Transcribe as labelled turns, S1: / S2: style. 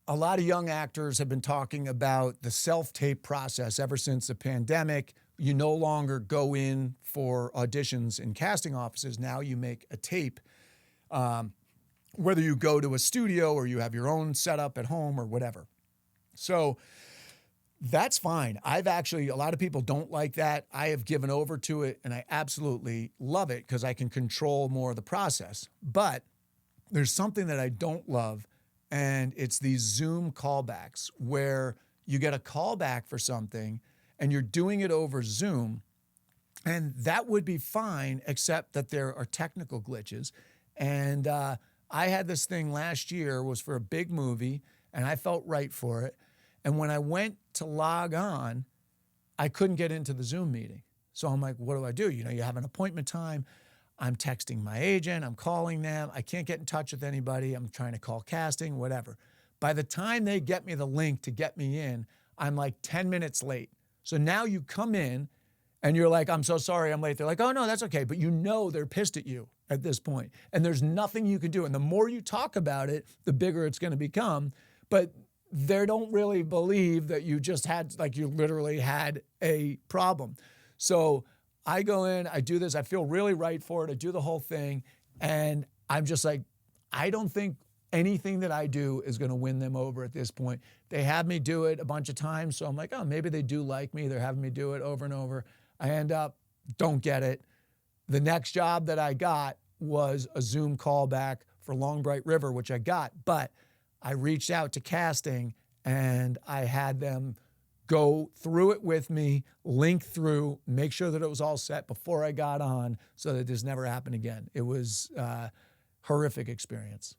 S1: a lot of young actors have been talking about the self-tape process ever since the pandemic. You no longer go in for auditions in casting offices. Now you make a tape, whether you go to a studio or you have your own setup at home or whatever. So that's fine. A lot of people don't like that. I have given over to it and I absolutely love it because I can control more of the process. But there's something that I don't love, and it's these Zoom callbacks where you get a callback for something and you're doing it over Zoom, and that would be fine except that there are technical glitches. And I had this thing last year, was for a big movie, and I felt right for it. And when I went to log on, I couldn't get into the Zoom meeting. So I'm like, what do? You have an appointment time. I'm texting my agent. I'm calling them. I can't get in touch with anybody. I'm trying to call casting, whatever. By the time they get me the link to get me in, I'm like 10 minutes late. So now you come in and you're like, I'm so sorry I'm late. They're like, oh, no, that's okay. But they're pissed at you at this point. And there's nothing you can do. And the more you talk about it, the bigger it's going to become. But they don't really believe that you literally had a problem. So I go in, I do this, I feel really right for it, I do the whole thing, and I'm just like, I don't think anything that I do is going to win them over at this point. They have me do it a bunch of times, so I'm like, oh, maybe they do like me. They're having me do it over and over. I end up, don't get it. The next job that I got was a Zoom callback for Long Bright River, which I got, but I reached out to casting and I had them go through it with me, link through, make sure that it was all set before I got on so that this never happened again. It was a horrific experience.